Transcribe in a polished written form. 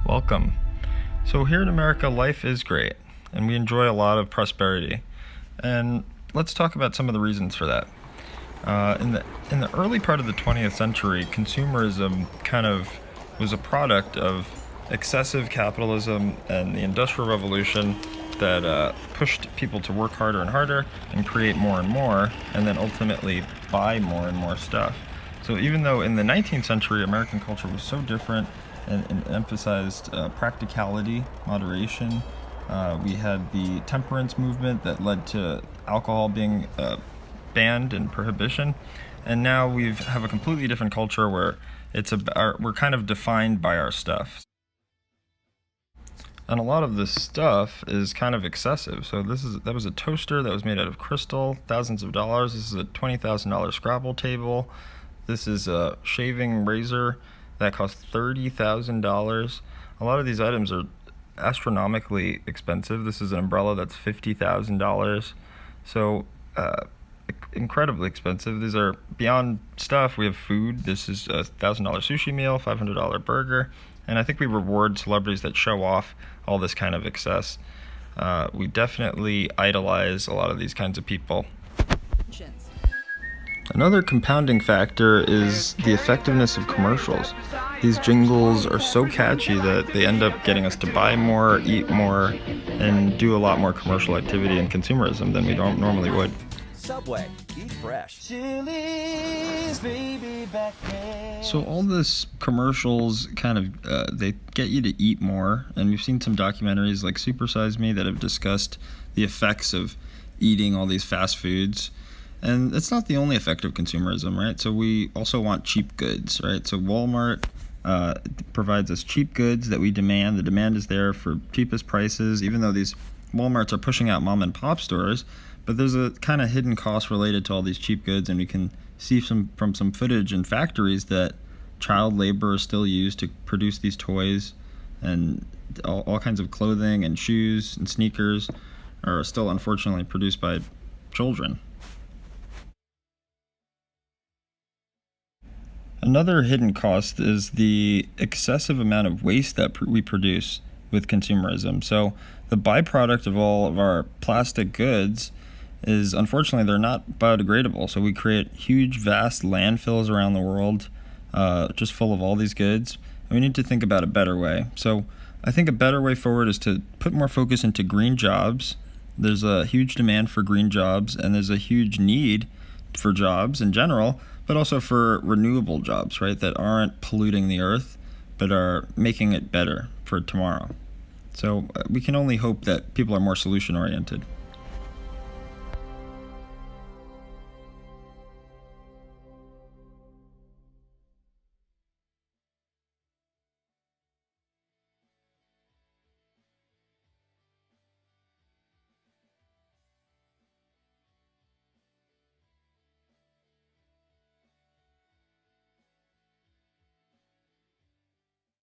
Welcome. So here in America, life is great, and we enjoy a lot of prosperity. And let's talk about some of the reasons for that. In the early part of the 20th century, consumerism kind of was a product of excessive capitalism and the Industrial Revolution that pushed people to work harder and harder and create more and more, and then ultimately buy more and more stuff. So even though in the 19th century American culture was so different and emphasized practicality, moderation, we had the temperance movement that led to alcohol being banned and prohibition, and now we have a completely different culture where we're kind of defined by our stuff. And a lot of this stuff is kind of excessive. So that was a toaster that was made out of crystal, thousands of dollars. This is a $20,000 Scrabble table. This is a shaving razor that costs $30,000. A lot of these items are astronomically expensive. This is an umbrella that's $50,000. So incredibly expensive. These are beyond stuff. We have food. This is a $1,000 sushi meal, $500 burger. And I think we reward celebrities that show off all this kind of excess. We definitely idolize a lot of these kinds of people. Another compounding factor is the effectiveness of commercials. These jingles are so catchy that they end up getting us to buy more, eat more, and do a lot more commercial activity and consumerism than we don't normally would. Subway, eat fresh. Chili's, baby, back then. So all this commercials kind of, they get you to eat more, and we've seen some documentaries like Super Size Me that have discussed the effects of eating all these fast foods. And it's not the only effect of consumerism, right? So we also want cheap goods, right? So Walmart provides us cheap goods that we demand. The demand is there for cheapest prices, even though these Walmarts are pushing out mom and pop stores. But there's a kind of hidden cost related to all these cheap goods, and we can see from some footage in factories that child labor is still used to produce these toys, and all kinds of clothing and shoes and sneakers are still unfortunately produced by children. Another hidden cost is the excessive amount of waste that we produce with consumerism. So the byproduct of all of our plastic goods is, unfortunately, they're not biodegradable. So we create huge, vast landfills around the world just full of all these goods. And we need to think about a better way. So I think a better way forward is to put more focus into green jobs. There's a huge demand for green jobs, and there's a huge need for jobs in general, but also for renewable jobs, right, that aren't polluting the earth, but are making it better for tomorrow. So we can only hope that people are more solution-oriented.